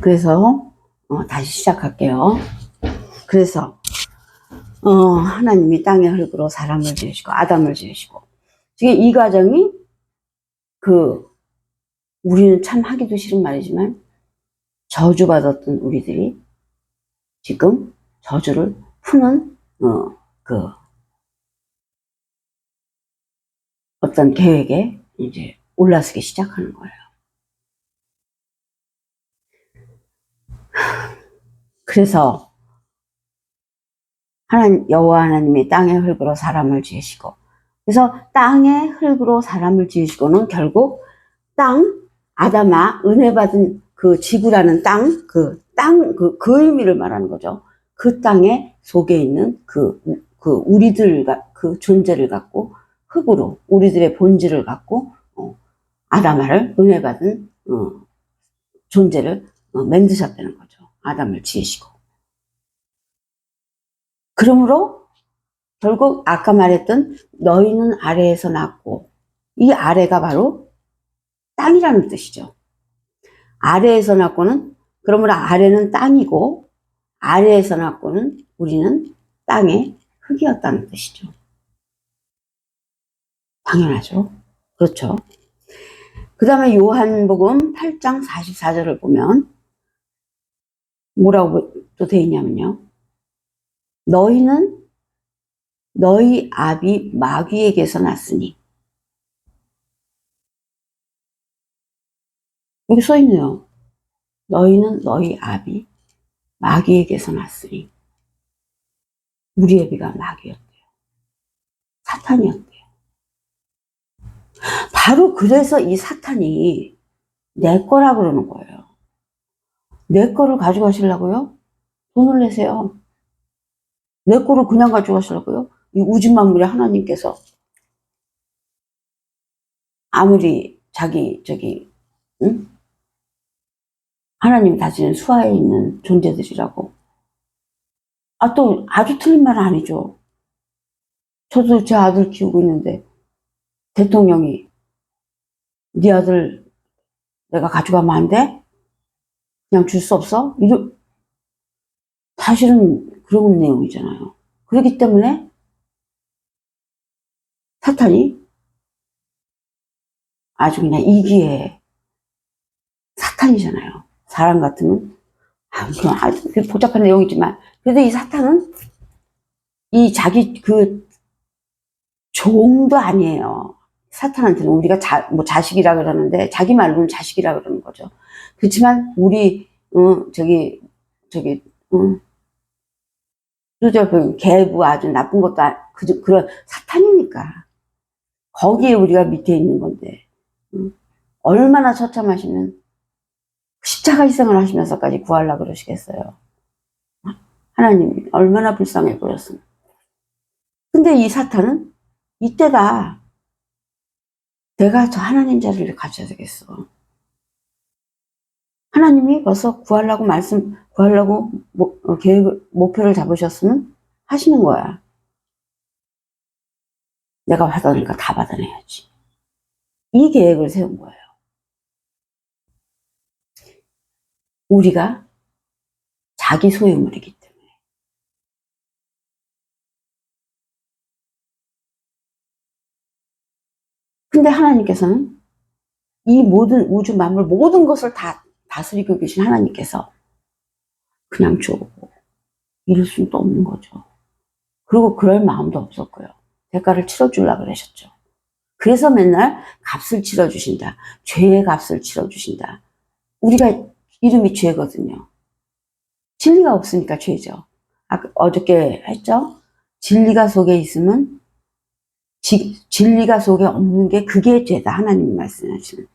그래서 다시 시작할게요. 그래서 하나님이 땅의 흙으로 사람을 지으시고 아담을 지으시고, 지금 이 과정이 우리는 참 하기도 싫은 말이지만 저주받았던 우리들이 지금 저주를 푸는 어떤 계획에 이제 올라서기 시작하는 거예요. 그래서 여호와 하나님이 땅의 흙으로 사람을 지으시고, 그래서 땅의 흙으로 사람을 지으시고는 결국 아담아, 은혜 받은 그 지구라는 그 의미를 말하는 거죠. 그 땅에 속에 있는 우리들과 그 존재를 갖고 흙으로 우리들의 본질을 갖고 아담아를 은혜 받은 존재를 만드셨다는 거죠. 아담을 지으시고. 그러므로 결국 아까 말했던 너희는 아래에서 났고, 이 아래가 바로 땅이라는 뜻이죠. 아래에서 났고는, 그러므로 아래는 땅이고 아래에서 났고는 우리는 땅의 흙이었다는 뜻이죠. 당연하죠. 그렇죠. 그 다음에 요한복음 8장 44절을 보면 뭐라고 또 되어 있냐면요. 너희는 너희 아비 마귀에게서 났으니, 여기 써있네요. 너희는 너희 아비 마귀에게서 났으니. 우리 아비가 마귀였대요. 사탄이었대요. 바로 그래서 이 사탄이 내 거라 그러는 거예요. 내 거를 가져가시려고요? 돈을 내세요. 내 거를 그냥 가져가시려고요? 이 우주 만물의 하나님께서 아무리 응? 하나님 다스리는 수하에 있는 존재들이라고. 또 아주 틀린 말은 아니죠. 저도 제 아들 키우고 있는데 대통령이 네 아들 내가 가져가면 안 돼? 그냥 줄 수 없어? 사실은 그런 내용이잖아요. 그렇기 때문에 사탄이 아주 그냥 이기에 사탄이잖아요. 사람 같으면 그냥 아주 복잡한 내용이지만, 그래도 이 사탄은 이 자기 종도 아니에요. 사탄한테는 우리가 자식이라 그러는데, 자기 말로는 자식이라 그러는 거죠. 그렇지만 우리 개부 아주 나쁜 것도 그런 사탄이니까 거기에 우리가 밑에 있는 건데, 얼마나 처참하시면 십자가 희생을 하시면서까지 구하려고 그러시겠어요. 하나님이 얼마나 불쌍해 보였습니다. 근데 이 사탄은 이때다. 내가 저 하나님 자리를 가져야 되겠어. 하나님이 벌써 구하려고 목표를 잡으셨으면 하시는 거야. 내가 받아내니까 다 받아내야지. 이 계획을 세운 거예요. 우리가 자기 소유물이기 때문에. 근데 하나님께서는 이 모든 우주 만물 모든 것을 다 다스리고 계신 하나님께서 그냥 주고 이럴 수는 또 없는 거죠. 그리고 그럴 마음도 없었고요. 대가를 치러주려고 그러셨죠. 그래서 맨날 값을 치러주신다. 죄의 값을 치러주신다. 우리가 이름이 죄거든요. 진리가 없으니까 죄죠. 어저께 했죠? 진리가 속에 있으면 진리가 속에 없는 게 그게 죄다. 하나님이 말씀하시는.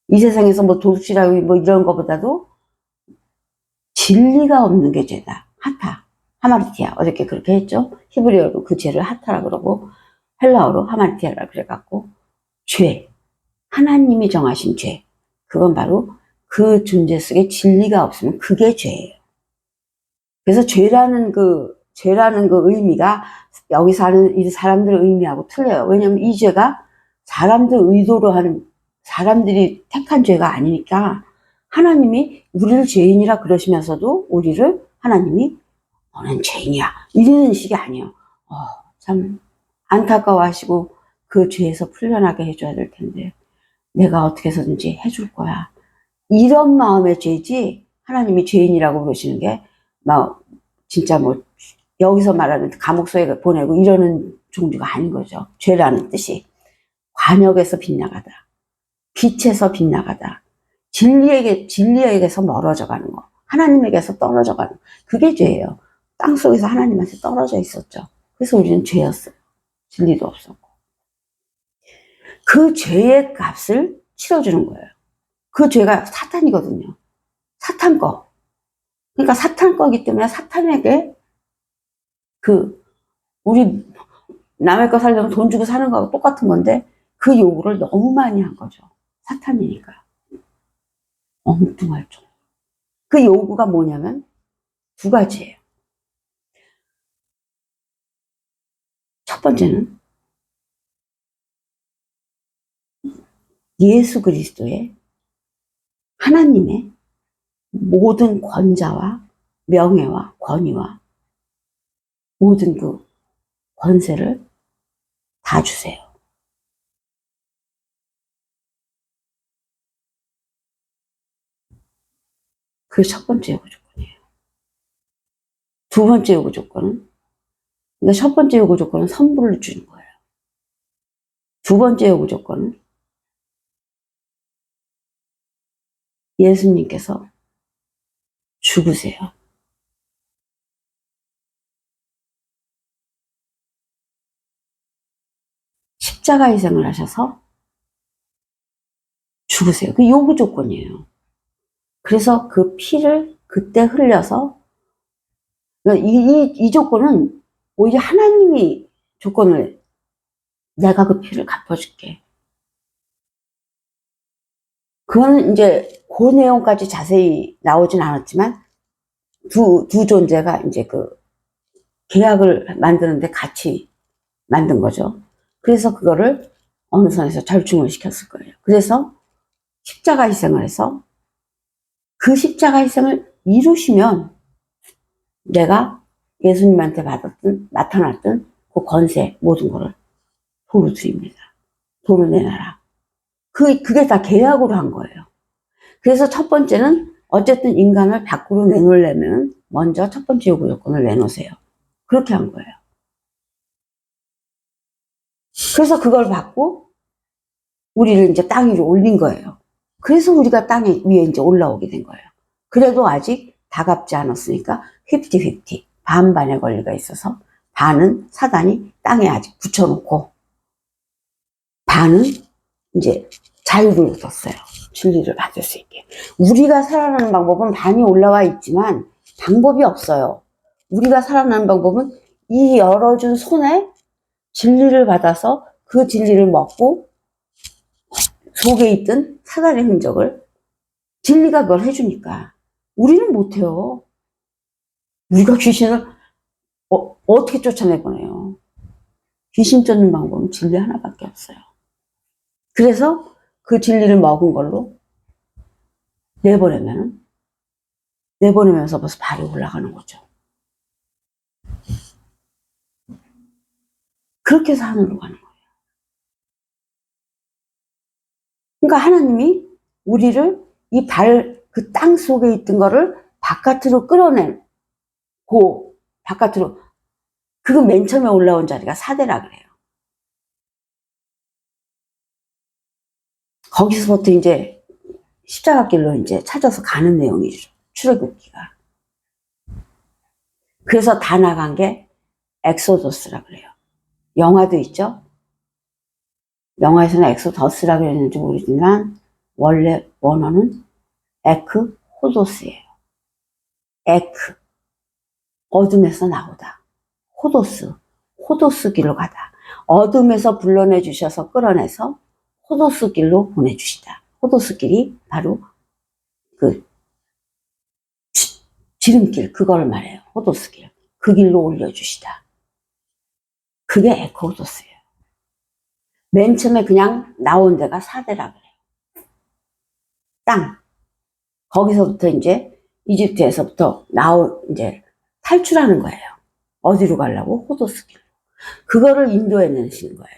이 세상에서 도둑질하고 이런 것보다도 진리가 없는 게 죄다. 하마르티아. 어저께 그렇게 했죠? 히브리어로 그 죄를 하타라 그러고 헬라어로 하마르티아라 그래갖고 죄. 하나님이 정하신 죄. 그건 바로 그 존재 속에 진리가 없으면 그게 죄예요. 그래서 죄라는 그 의미가 여기 사는 이 사람들의 의미하고 틀려요. 왜냐면 이 죄가 사람들 의도로 하는, 사람들이 택한 죄가 아니니까 하나님이 우리를 죄인이라 그러시면서도 우리를 하나님이 너는 죄인이야 이러는 식이 아니에요. 참 안타까워하시고 그 죄에서 풀려나게 해줘야 될 텐데 내가 어떻게 해서든지 해줄 거야 이런 마음의 죄지, 하나님이 죄인이라고 그러시는 게 막 진짜 뭐 여기서 말하는 감옥소에 보내고 이러는 종류가 아닌 거죠. 죄라는 뜻이 관역에서 빗나가다, 빛에서 빗나가다, 진리에게서 멀어져 가는 거, 하나님에게서 떨어져 가는 거, 그게 죄예요. 땅속에서 하나님한테 떨어져 있었죠. 그래서 우리는 죄였어요. 진리도 없었고. 그 죄의 값을 치러주는 거예요. 그 죄가 사탄이거든요. 사탄 거. 그러니까 사탄 거기 때문에 사탄에게 우리 남의 거 살려면 돈 주고 사는 거하고 똑같은 건데 그 요구를 너무 많이 한 거죠. 사탄이니까. 엉뚱할 정도. 그 요구가 뭐냐면 두 가지예요. 첫 번째는 예수 그리스도의 하나님의 모든 권자와 명예와 권위와 모든 그 권세를 다 주세요. 그게 첫 번째 요구 조건이에요. 두 번째 요구 조건은, 그러니까 첫 번째 요구 조건은 선물을 주는 거예요. 두 번째 요구 조건은 예수님께서 죽으세요. 십자가 희생을 하셔서 죽으세요. 그 요구 조건이에요. 그래서 그 피를 그때 흘려서, 그러니까 이 조건은 오히려 하나님이 조건을, 내가 그 피를 갚아줄게. 그거는 이제 그 내용까지 자세히 나오진 않았지만 두 존재가 이제 그 계약을 만드는데 같이 만든 거죠. 그래서 그거를 어느 선에서 절충을 시켰을 거예요. 그래서 십자가 희생을 해서 그 십자가 희생을 이루시면 내가 예수님한테 나타났던 그 권세 모든 거를 도로 드립니다. 도로 내놔라. 그게 다 계약으로 한 거예요. 그래서 첫 번째는 어쨌든 인간을 밖으로 내놓으려면 먼저 첫 번째 요구 조건을 내놓으세요. 그렇게 한 거예요. 그래서 그걸 받고 우리를 이제 땅 위로 올린 거예요. 그래서 우리가 땅 위에 이제 올라오게 된 거예요. 그래도 아직 다 갚지 않았으니까 50-50 반반의 권리가 있어서 반은 사단이 땅에 아직 붙여놓고 반은 이제 자유를 얻었어요. 진리를 받을 수 있게. 우리가 살아나는 방법은 반이 올라와 있지만 방법이 없어요. 우리가 살아나는 방법은 이 열어준 손에 진리를 받아서 그 진리를 먹고 속에 있던 사단의 흔적을 진리가 그걸 해주니까 우리는 못해요. 우리가 귀신을 어떻게 쫓아내보내요. 귀신 쫓는 방법은 진리 하나밖에 없어요. 그래서 그 진리를 먹은 걸로 내보내면서 벌써 발이 올라가는 거죠. 그렇게 해서 하늘로 가는 거예요. 그러니까 하나님이 우리를 그 땅 속에 있던 거를 바깥으로 끌어내고, 바깥으로, 그거 맨 처음에 올라온 자리가 사대라 그래요. 거기서부터 이제 십자가길로 이제 찾아서 가는 내용이죠. 출애굽기가. 그래서 다 나간 게 엑소더스라 그래요. 영화도 있죠. 영화에서는 엑소더스라 그랬는지 모르지만 원래 원어는 에크 호도스예요. 에크, 어둠에서 나오다. 호도스 길로 가다. 어둠에서 불러내 주셔서 끌어내서 호도스 길로 보내주시다. 호도스 길이 바로 그 지름길, 그걸 말해요. 호도스 길. 그 길로 올려주시다. 그게 에크 호도스예요. 맨 처음에 그냥 나온 데가 사대라 그래요. 땅. 거기서부터 이제 이집트에서부터 이제 탈출하는 거예요. 어디로 가려고? 호도스길로. 그거를 인도에 내시는 거예요.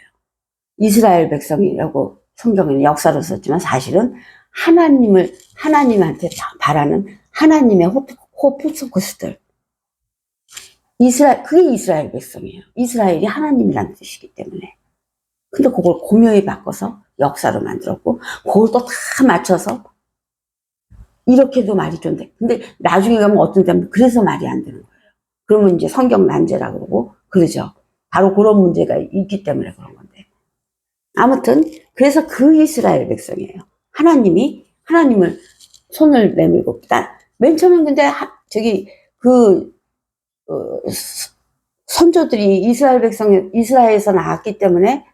이스라엘 백성이라고 성경에는 역사로 썼지만 사실은 하나님한테 바라는 하나님의 호프토코스들. 그게 이스라엘 백성이에요. 이스라엘이 하나님이라는 뜻이기 때문에. 근데 그걸 고묘히 바꿔서 역사로 만들었고, 그걸 또 다 맞춰서, 이렇게도 말이 좀 돼. 근데 나중에 가면 어떤 때는 그래서 말이 안 되는 거예요. 그러면 이제 성경 난제라 그러고, 그러죠. 바로 그런 문제가 있기 때문에 그런 건데. 아무튼, 그래서 그 이스라엘 백성이에요. 하나님을 손을 내밀고, 맨 처음엔 근데, 선조들이 이스라엘에서 나왔기 때문에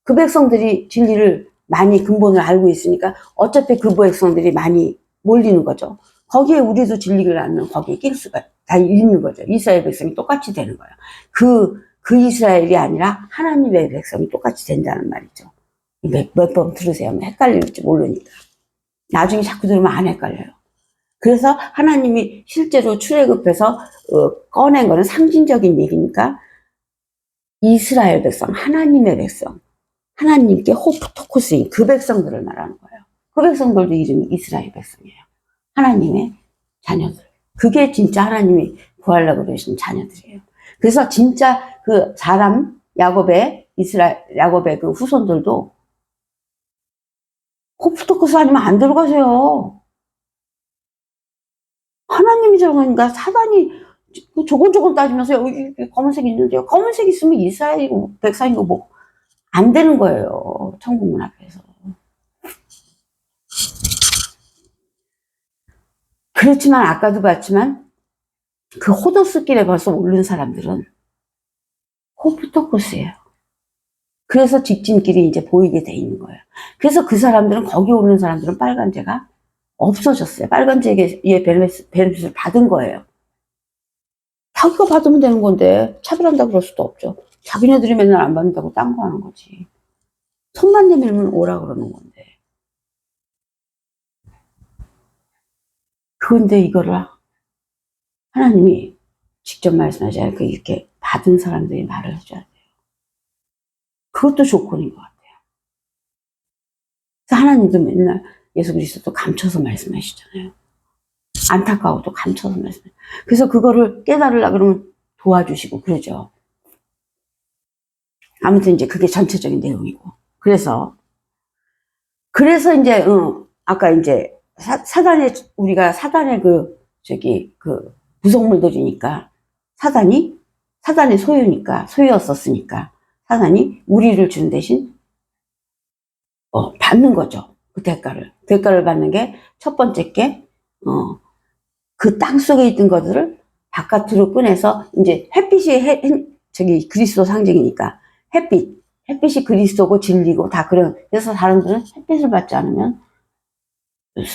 그 백성들이 진리를 많이 근본을 알고 있으니까 어차피 그 백성들이 많이 몰리는 거죠. 거기에 우리도 진리를 알면 거기에 낄 수가 다 있는 거죠. 이스라엘 백성이 똑같이 되는 거예요. 그 이스라엘이 아니라 하나님의 백성이 똑같이 된다는 말이죠. 몇 번 들으세요. 헷갈릴지 모르니까. 나중에 자꾸 들으면 안 헷갈려요. 그래서 하나님이 실제로 출애굽해서 꺼낸 거는 상징적인 얘기니까 이스라엘 백성, 하나님의 백성, 하나님께 호프토코스인 그 백성들을 말하는 거예요. 그 백성들도 이름이 이스라엘 백성이에요. 하나님의 자녀들. 그게 진짜 하나님이 구하려고 그러신 자녀들이에요. 그래서 진짜 그 사람 야곱의 그 후손들도 호프토코스 아니면 안 들어가세요. 하나님이 들어가니까 사단이 조곤조곤 따지면서 여기 검은색이 있는데요. 검은색 있으면 이스라엘이고 백성이고 뭐 안 되는 거예요. 천국문 앞에서. 그렇지만 아까도 봤지만 그 호도스길에 벌써 오른 사람들은 호프토코스예요. 그래서 직진길이 이제 보이게 돼 있는 거예요. 그래서 그 사람들은 거기 오는 사람들은 빨간재가 없어졌어요. 빨간재에 베네핏을 받은 거예요. 자기가 받으면 되는 건데 차별한다 그럴 수도 없죠. 자기네들이 맨날 안 받는다고 딴 거 하는 거지. 손만 내밀면 오라 그러는 건데. 그런데 이거를 하나님이 직접 말씀하셔야 이렇게 받은 사람들이 말을 해줘야 돼요. 그것도 조건인 것 같아요. 그래서 하나님도 맨날 예수 그리스도도 감춰서 말씀하시잖아요. 안타까워도 감춰서 말씀하시죠. 그래서 그거를 깨달으려고 그러면 도와주시고 그러죠. 아무튼 이제 그게 전체적인 내용이고. 그래서 이제 아까 이제 우리가 사단의 그 부속물들이니까 사단의 소유였었으니까 사단이 우리를 준 대신 받는 거죠. 그 대가를 받는 게 첫 번째 게 그 땅 속에 있던 것들을 바깥으로 꺼내서 이제 햇빛이 그리스도 상징이니까 햇빛이 그리스도고 진리고 다 그래서 사람들은 햇빛을 받지 않으면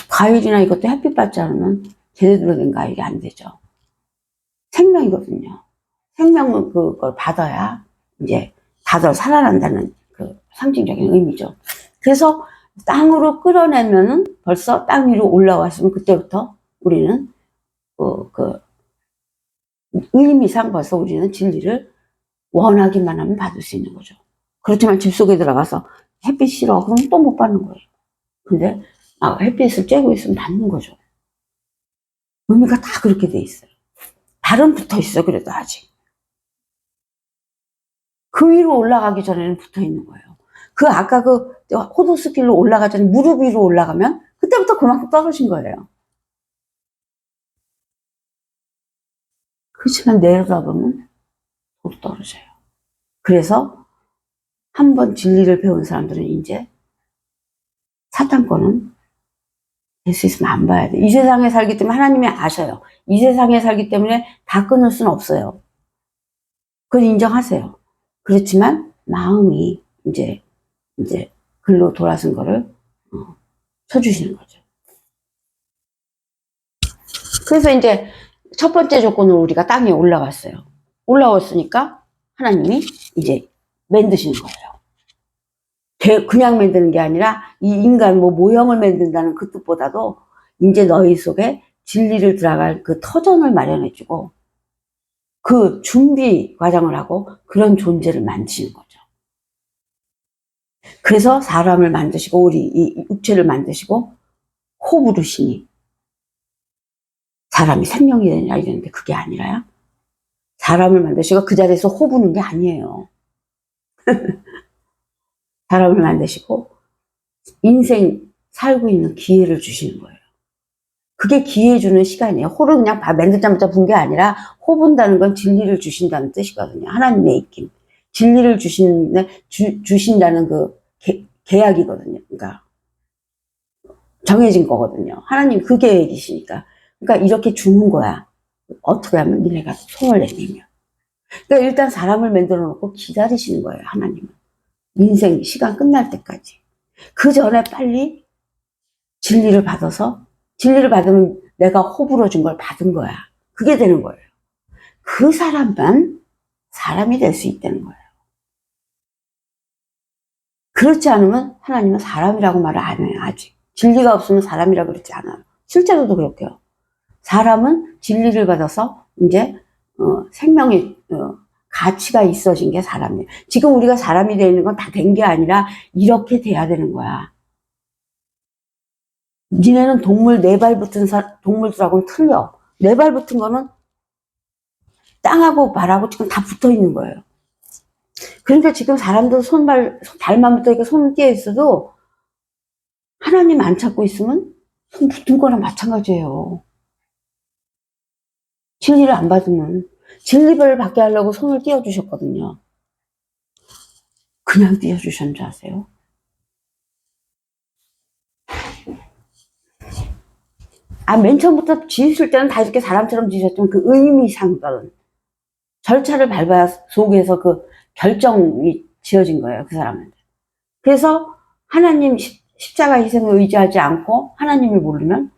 과일이나 이것도 햇빛 받지 않으면 제대로 된 과일이 안 되죠. 생명이거든요. 생명은 그걸 받아야 이제 다들 살아난다는 그 상징적인 의미죠. 그래서 땅으로 끌어내면은 벌써 땅 위로 올라왔으면 그때부터 우리는 의미상 벌써 우리는 진리를 원하기만 하면 받을 수 있는 거죠. 그렇지만 집 속에 들어가서 햇빛 싫어 그럼 또 못 받는 거예요. 근데 햇빛을 쬐고 있으면 받는 거죠. 의미가 다 그렇게 돼 있어요. 달은 붙어 있어요. 그래도 아직 그 위로 올라가기 전에는 붙어 있는 거예요. 아까 호도스길로 올라가기 전에 무릎 위로 올라가면 그때부터 그만큼 떨어진 거예요. 그렇지만 내려다보면 또 떨어져요. 그래서 한번 진리를 배운 사람들은 이제 사탄 거는 될 수 있으면 안 봐야 돼. 이 세상에 살기 때문에 하나님이 아셔요. 이 세상에 살기 때문에 다 끊을 수는 없어요. 그걸 인정하세요. 그렇지만 마음이 이제 글로 돌아선 거를 쳐주시는 거죠. 그래서 이제 첫 번째 조건으로 우리가 땅에 올라왔어요. 올라왔으니까 하나님이 이제 만드시는 거예요. 그냥 만드는 게 아니라 이 인간 뭐 모형을 만든다는 그 뜻보다도 이제 너희 속에 진리를 들어갈 그 터전을 마련해주고 그 준비 과정을 하고 그런 존재를 만드시는 거죠. 그래서 사람을 만드시고 우리 이 육체를 만드시고 호 부르시니 사람이 생명이 되냐 이랬는데 그게 아니라요. 사람을 만드시고 그 자리에서 호 부는 게 아니에요. 사람을 만드시고 인생 살고 있는 기회를 주시는 거예요. 그게 기회 주는 시간이에요. 호를 그냥 만들자마자 분 게 아니라 호 분다는 건 진리를 주신다는 뜻이거든요. 하나님의 입김. 진리를 주신다는 그 계약이거든요. 그러니까 정해진 거거든요. 하나님 그 계획이시니까. 그러니까 이렇게 주는 거야. 어떻게 하면 니네가 손을 내밀면. 그러니까 일단 사람을 만들어 놓고 기다리시는 거예요. 하나님은. 인생 시간 끝날 때까지. 그 전에 빨리 진리를 받아서 진리를 받으면 내가 호불호 준 걸 받은 거야. 그게 되는 거예요. 그 사람만 사람이 될 수 있다는 거예요. 그렇지 않으면 하나님은 사람이라고 말을 안 해요. 아직. 진리가 없으면 사람이라고 그러지 않아요. 실제로도 그렇게요. 사람은 진리를 받아서 이제 생명의 가치가 있어진 게 사람이에요. 지금 우리가 사람이 되는 건 다 된 게 아니라 이렇게 돼야 되는 거야. 니네는 동물 네 발 붙은 동물들하고는 틀려. 네 발 붙은 거는 땅하고 발하고 지금 다 붙어 있는 거예요. 그러니까 지금 사람들 발만 붙어 있고 손은 띄어 있어도 하나님 안 찾고 있으면 손 붙은 거랑 마찬가지예요. 진리를 안 받으면. 진리를 받게 하려고 손을 띄워주셨거든요. 그냥 띄워주셨는 줄 아세요? 맨 처음부터 지으실 때는 다 이렇게 사람처럼 지으셨지만 그 의미상들은 절차를 밟아야 속에서 그 결정이 지어진 거예요. 그 사람한테. 그래서 하나님 십자가 희생을 의지하지 않고 하나님을 모르면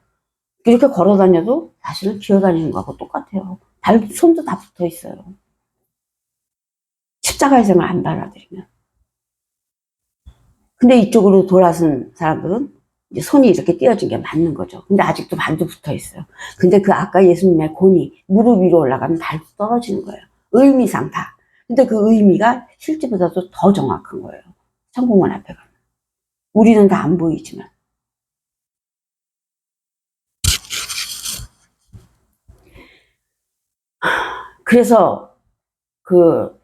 이렇게 걸어 다녀도 사실은 기어다니는 거하고 똑같아요. 손도 다 붙어 있어요. 십자가 희생을 안 받아들이면. 근데 이쪽으로 돌아선 사람들은 이제 손이 이렇게 띄어진 게 맞는 거죠. 근데 아직도 발도 붙어 있어요. 근데 그 아까 예수님의 곤이 무릎 위로 올라가면 발도 떨어지는 거예요. 의미상 다. 근데 그 의미가 실제보다도 더 정확한 거예요. 천국문 앞에 가면. 우리는 다 안 보이지만. 그래서 그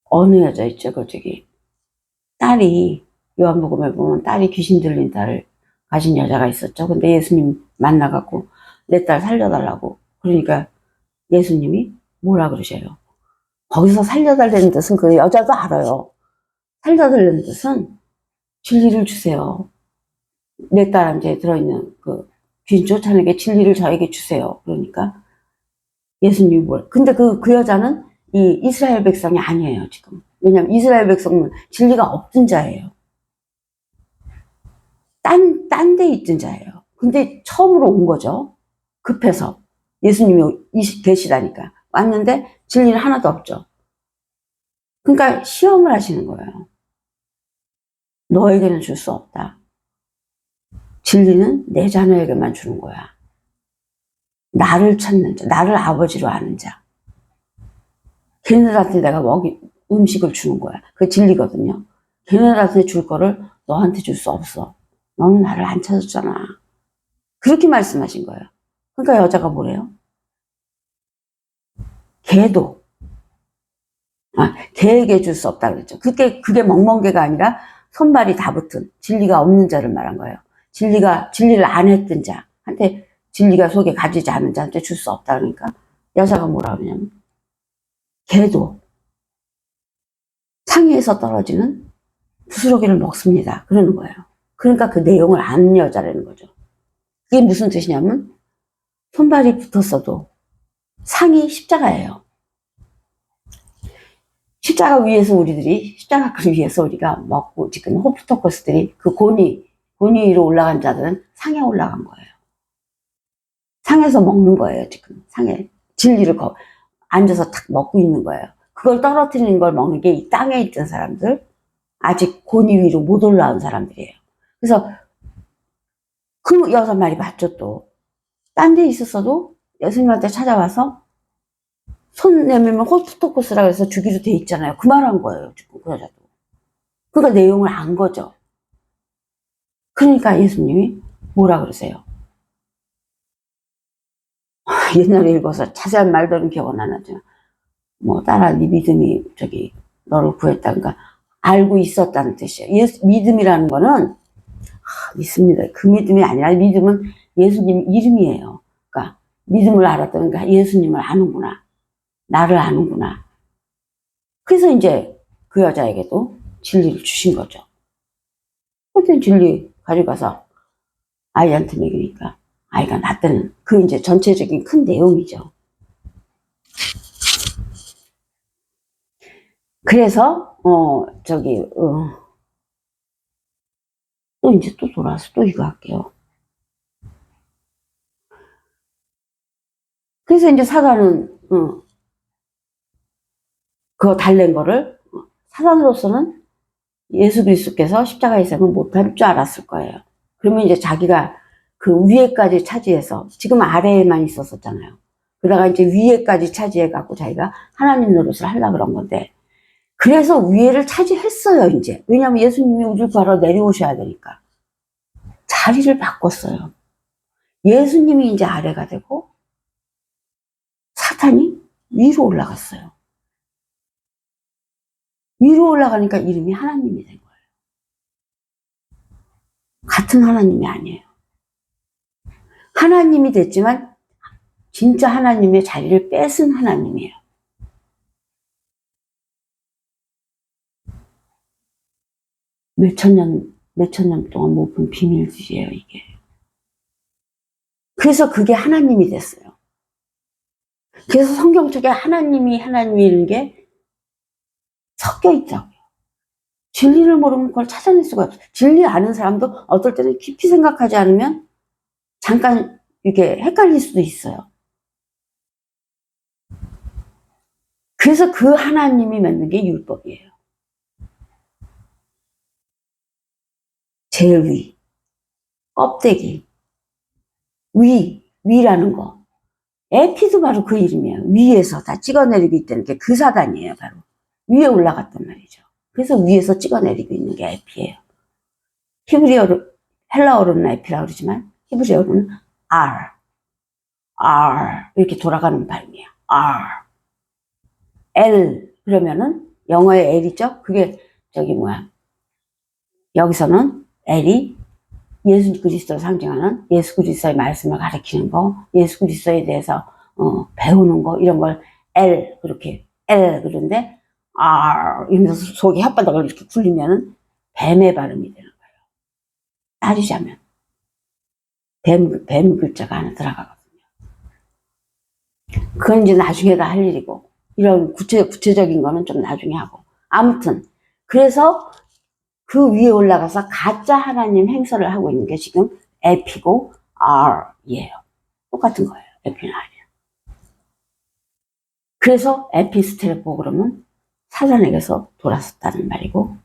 어느 여자 있죠? 딸이 요한복음에 보면 딸이 귀신 들린 딸을 가진 여자가 있었죠. 근데 예수님 만나갖고 내 딸 살려달라고. 그러니까 예수님이 뭐라 그러셔요? 거기서 살려달라는 뜻은 그 여자도 알아요. 살려달라는 뜻은 진리를 주세요. 내 딸한테 들어있는 그 귀신 쫓아내게 진리를 저에게 주세요. 그러니까 예수님이 근데 그 여자는 이 이스라엘 백성이 아니에요, 지금. 왜냐면 이스라엘 백성은 진리가 없던 자예요. 딴 데 있던 자예요. 근데 처음으로 온 거죠. 급해서. 예수님이 계시다니까. 왔는데 진리는 하나도 없죠. 그러니까 시험을 하시는 거예요. 너에게는 줄 수 없다. 진리는 내 자녀에게만 주는 거야. 나를 찾는 자, 나를 아버지로 아는 자. 걔네들한테 내가 음식을 주는 거야. 그게 진리거든요. 걔네들한테 줄 거를 너한테 줄 수 없어. 너는 나를 안 찾았잖아. 그렇게 말씀하신 거예요. 그러니까 여자가 뭐래요? 걔도 걔에게 줄 수 없다 그랬죠. 그게 멍멍개가 아니라 손발이 다 붙은 진리가 없는 자를 말한 거예요. 진리를 안 했던 자한테 진리가 속에 가지지 않은 자한테 줄 수 없다 그러니까 여자가 뭐라 그러냐면 걔도 상위에서 떨어지는 부스러기를 먹습니다. 그러는 거예요. 그러니까 그 내용을 아는 여자라는 거죠. 그게 무슨 뜻이냐면 손발이 붙었어도 상이 십자가예요. 십자가 위에서 십자가를 위해서 우리가 먹고 지금 호프토커스들이 그 고니 위로 올라간 자들은 상에 올라간 거예요. 상에서 먹는 거예요, 지금. 상에. 진리를 앉아서 탁 먹고 있는 거예요. 그걸 떨어뜨리는 걸 먹는 게 이 땅에 있던 사람들, 아직 고니 위로 못 올라온 사람들이에요. 그래서 그 6마리 봤죠. 또 딴 데 있었어도 예수님한테 찾아와서 손 내밀면 홀프토코스라고 해서 주기로 돼 있잖아요. 그 말 한 거예요. 지금 그 여자도. 그러니까 내용을 안 거죠. 그러니까 예수님이 뭐라 그러세요? 옛날에 읽어서 자세한 말들은 기억은 안 나죠. 뭐 따라 네 믿음이 너를 구했다니까 알고 있었다는 뜻이에요. 믿음이라는 거는 믿습니다. 그 믿음이 아니라 믿음은 예수님 이름이에요. 그러니까 믿음을 알았다니까 예수님을 아는구나. 나를 아는구나. 그래서 이제 그 여자에게도 진리를 주신 거죠. 그때 진리 가져가서 아이한테 먹이니까 아이가 낳았다는 그 이제 전체적인 큰 내용이죠. 그래서 또 이제 또 돌아와서 또 이거 할게요. 그래서 이제 사단은 그거 달랜 거를 사단으로서는 예수 그리스도께서 십자가의 생을 못할 줄 알았을 거예요. 그러면 이제 자기가 그 위에까지 차지해서 지금 아래에만 있었었잖아요. 그러다가 이제 위에까지 차지해갖고 자기가 하나님 노릇을 하려고 그런 건데 그래서 위에를 차지했어요. 이제 왜냐하면 예수님이 우리를 구하러 내려오셔야 되니까 자리를 바꿨어요. 예수님이 이제 아래가 되고 사탄이 위로 올라갔어요. 위로 올라가니까 이름이 하나님이 된 거예요. 같은 하나님이 아니에요. 하나님이 됐지만 진짜 하나님의 자리를 뺏은 하나님이에요. 몇천 년 동안 못 본 비밀들이에요, 이게. 그래서 그게 하나님이 됐어요. 그래서 성경 속에 하나님이라는 게 섞여 있다고요. 진리를 모르면 그걸 찾아낼 수가 없어요. 진리 아는 사람도 어떨 때는 깊이 생각하지 않으면 잠깐 이렇게 헷갈릴 수도 있어요. 그래서 그 하나님이 만든 게 율법이에요. 제일 위, 껍데기, 위라는 거. 에피도 바로 그 이름이에요. 위에서 다 찍어내리고 있다는 게 그 사단이에요. 바로 위에 올라갔단 말이죠. 그래서 위에서 찍어내리고 있는 게 에피예요. 헬라어로는 에피라고 그러지만 히브리어로는 R 이렇게 돌아가는 발음이에요. R L 그러면은 영어의 L이죠. 그게 여기서는 L이 예수 그리스도를 상징하는 예수 그리스도의 말씀을 가리키는 거, 예수 그리스도에 대해서 배우는 거 이런 걸 L 그렇게 L 그런데 R 이러면서 속에 혓바닥을 이렇게 굴리면은 뱀의 발음이 되는 거예요. 따지자면 뱀 글자가 하나 들어가거든요. 그건 이제 나중에 다 할 일이고 이런 구체적인 거는 좀 나중에 하고 아무튼 그래서 그 위에 올라가서 가짜 하나님 행설을 하고 있는 게 지금 에피고 R이에요. 똑같은 거예요. 에피는 R이에요. 그래서 에피스텔보 그러면 사단에게서 돌았었다는 말이고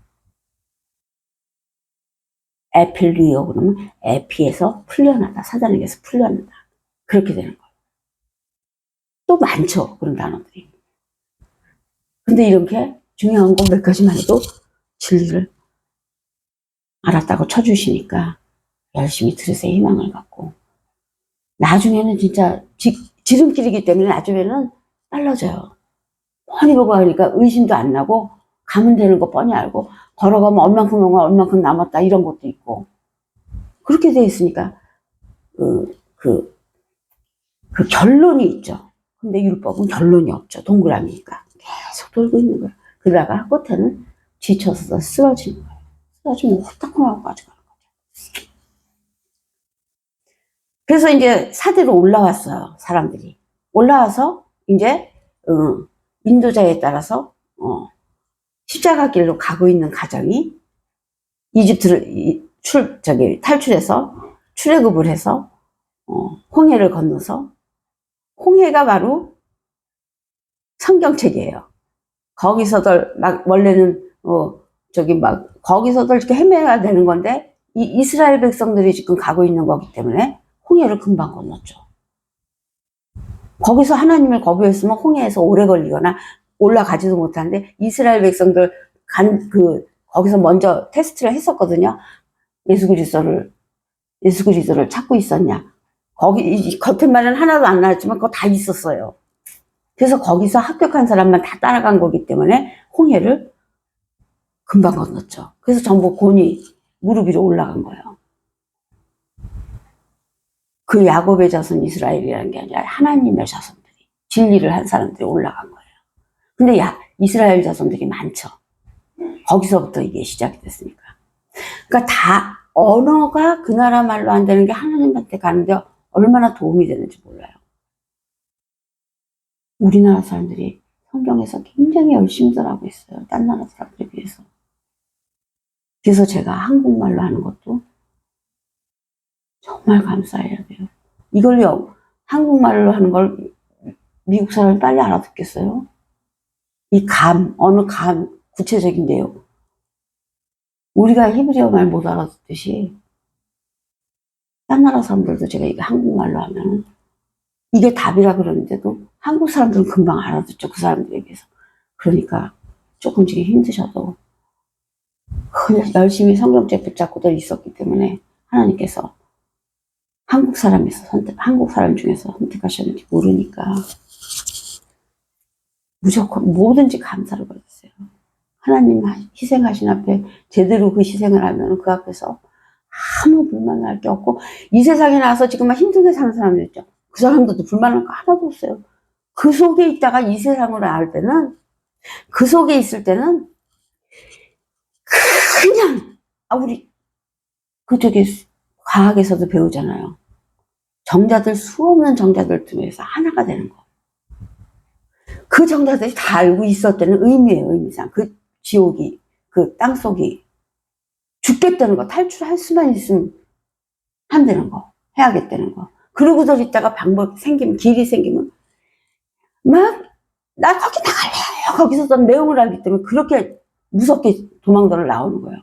에필리오 그러면 에피에서 풀려나다. 사단에게서 풀려나다. 그렇게 되는 거예요. 또 많죠. 그런 단어들이. 근데 이렇게 중요한 거 몇 가지만 해도 진리를 알았다고 쳐주시니까 열심히 들으세요. 희망을 갖고. 나중에는 진짜 지름길이기 때문에 나중에는 빨라져요. 뻔히 보고 하니까 의심도 안 나고 가면 되는 거 뻔히 알고 걸어가면 얼만큼 남았다 이런 것도 있고 그렇게 돼 있으니까 그 결론이 있죠. 근데 율법은 결론이 없죠. 동그라미니까 계속 돌고 있는 거예요. 그러다가 끝에는 지쳐서 쓰러지는 거예요. 쓰러지면 홀딱홀딱 빠져가는 거죠. 그래서 이제 사대로 올라왔어요. 사람들이 올라와서 이제 인도자에 따라서 십자가 길로 가고 있는 가정이 이집트를 탈출해서 출애굽을 해서 홍해를 건너서 홍해가 바로 성경책이에요. 거기서들 막 원래는 저기 막 거기서들 이렇게 헤매야 되는 건데 이 이스라엘 백성들이 지금 가고 있는 거기 때문에 홍해를 금방 건넜죠. 거기서 하나님을 거부했으면 홍해에서 오래 걸리거나 올라가지도 못하는데 이스라엘 백성들 거기서 먼저 테스트를 했었거든요. 예수 그리스도를 찾고 있었냐. 거기 겉에만은 하나도 안 나왔지만 그거 다 있었어요. 그래서 거기서 합격한 사람만 다 따라간 거기 때문에 홍해를 금방 건넜죠. 그래서 전부 곤이 무릎 위로 올라간 거예요. 그 야곱의 자손 이스라엘이라는 게 아니라 하나님의 자손들이 진리를 한 사람들이 올라간 거예요. 근데 이스라엘 자손들이 많죠. 거기서부터 이게 시작이 됐으니까. 그러니까 다 언어가 그 나라 말로 안 되는 게 하나님한테 가는데 얼마나 도움이 되는지 몰라요. 우리나라 사람들이 성경에서 굉장히 열심히들 하고 있어요. 딴 나라 사람들에 비해서. 그래서 제가 한국말로 하는 것도 정말 감사해야 돼요. 이걸요, 한국말로 하는 걸 미국 사람이 빨리 알아듣겠어요? 어느 구체적인데요. 우리가 히브리어 말 못 알아듣듯이, 딴 나라 사람들도 제가 이게 한국말로 하면, 이게 답이라 그러는데도 한국 사람들은 금방 알아듣죠. 그 사람들에 비해서. 그러니까 조금씩 힘드셔도 열심히 성경책 붙잡고들 있었기 때문에 하나님께서 한국 사람 중에서 선택하셨는지 모르니까 무조건 뭐든지 감사를 받으세요. 하나님 희생하신 앞에 제대로 그 희생을 하면 그 앞에서 아무 불만할 게 없고, 이 세상에 나와서 지금 막 힘들게 사는 사람들 있죠. 그 사람들도 불만할 거 하나도 없어요. 그 속에 있다가 이 세상으로 나올 때는, 그 속에 있을 때는 그냥 우리 과학에서도 배우잖아요. 수없는 정자들 중에서 하나가 되는 거. 그 정자들이 다 알고 있었다는 의미예요. 의미상 그 지옥이, 그 땅속이 죽겠다는 거, 탈출할 수만 있으면 한다는 거, 해야겠다는 거. 그러고들 있다가 길이 생기면 나 거기 나갈래요. 거기서 내용을 알기 때문에 그렇게 무섭게 도망들어 나오는 거예요.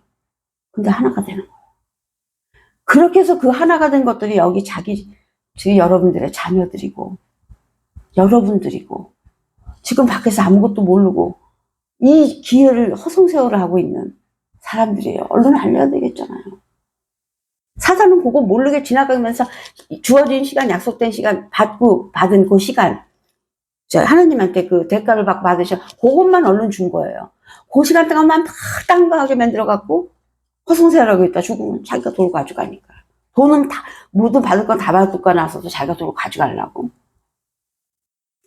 근데 하나가 되는 거예요. 그렇게 해서 그 하나가 된 것들이 여기 여러분들의 자녀들이고, 여러분들이고, 지금 밖에서 아무것도 모르고, 이 기회를 허송세월을 하고 있는 사람들이에요. 얼른 알려야 되겠잖아요. 사단은 그거 모르게 지나가면서 주어진 시간, 약속된 시간, 받은 그 시간, 하나님한테 그 대가를 받으셔. 그것만 얼른 준 거예요. 그 시간 동안만 막 딴거하게 만들어갖고 허송세월하고 있다 죽으면 자기가 돌 가져가니까. 돈은 모두 받을 건 다 받을거 나서도 자기가 돌 가져가려고.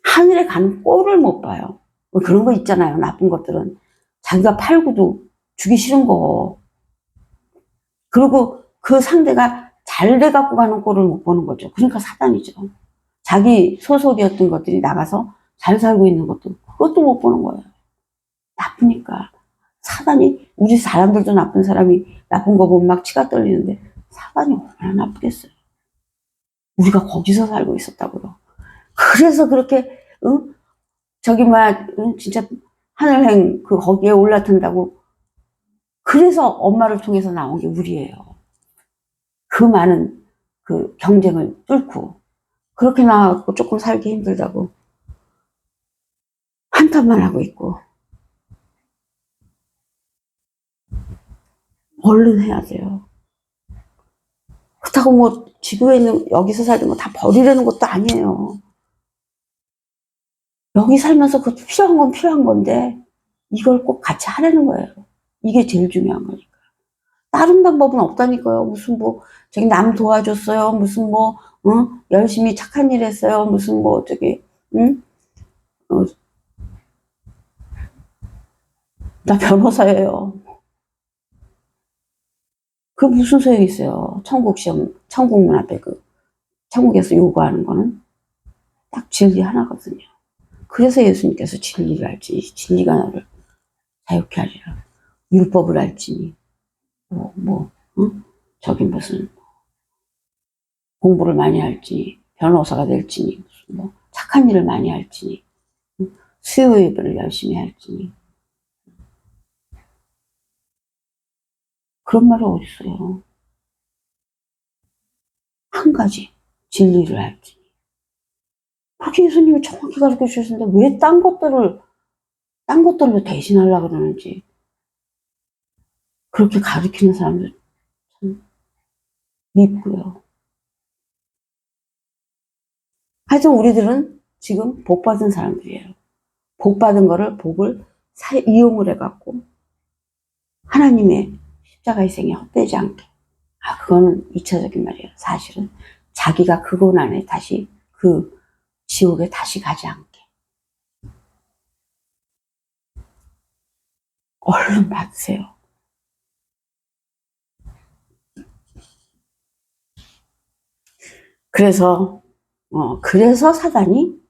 하늘에 가는 꼴을 못 봐요. 뭐 그런 거 있잖아요. 나쁜 것들은. 자기가 팔고도 주기 싫은 거. 그리고 그 상대가 잘 돼갖고 가는 꼴을 못 보는 거죠. 그러니까 사단이죠. 자기 소속이었던 것들이 나가서 잘 살고 있는 그것도 못 보는 거예요. 나쁘니까. 사단이, 우리 사람들도 나쁜 거 보면 막 치가 떨리는데, 사단이 얼마나 나쁘겠어요. 우리가 거기서 살고 있었다고요. 그래서 그렇게, 진짜 하늘행 거기에 올라탄다고. 그래서 엄마를 통해서 나온 게 우리예요. 그 많은 경쟁을 뚫고. 그렇게 나와갖고 조금 살기 힘들다고 한탄만 하고 있고. 얼른 해야 돼요. 그렇다고 지구에 있는, 여기서 살던 거 다 버리려는 것도 아니에요. 여기 살면서 필요한 건 필요한 건데, 이걸 꼭 같이 하라는 거예요. 이게 제일 중요한 거니까. 다른 방법은 없다니까요. 저기 남 도와줬어요. 열심히 착한 일 했어요. 나 변호사예요. 그 무슨 소용이 있어요. 천국문 앞에 천국에서 요구하는 거는 딱 진리 하나거든요. 그래서 예수님께서 진리를 알지니, 진리가 너를 자유케 하리라. 율법을 알지니, 공부를 많이 할지니, 변호사가 될지니, 착한 일을 많이 할지니, 수요예배를 열심히 할지니. 그런 말이 어딨어요. 한 가지 진리를 할지니. 그렇게 예수님이 정확히 가르쳐 주셨는데 왜 딴 것들로 대신하려고 그러는지. 그렇게 가르치는 사람들 참 밉고요. 하여튼 우리들은 지금 복 받은 사람들이에요. 복 받은 거를, 복을 이용을 해갖고 하나님의 십자가 희생에 헛되지 않게. 그거는 2차적인 말이에요. 사실은 자기가 그 고난에 다시, 그 지옥에 다시 가지 않게. 얼른 받으세요. 그래서 사단이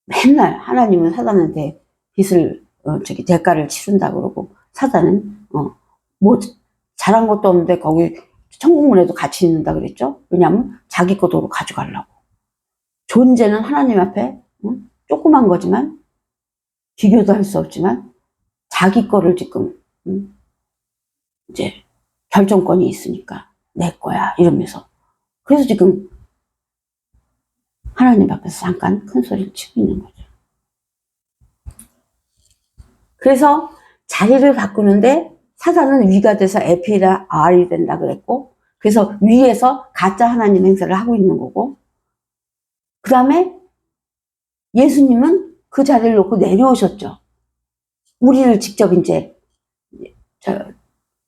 맨날, 하나님은 사단한테 대가를 치른다 그러고, 사단은, 뭐, 잘한 것도 없는데 거기 천국문에도 같이 있는다 그랬죠? 왜냐면 자기 것으로 가져가려고. 존재는 하나님 앞에, 조그만 거지만, 비교도 할 수 없지만, 자기 거를 지금, 이제, 결정권이 있으니까, 내 거야, 이러면서. 그래서 지금, 하나님 앞에서 잠깐 큰 소리를 치고 있는 거죠. 그래서 자리를 바꾸는데 사단은 위가 돼서 F이나 R이 된다 그랬고, 그래서 위에서 가짜 하나님 행세를 하고 있는 거고, 그 다음에 예수님은 그 자리를 놓고 내려오셨죠. 우리를 직접 이제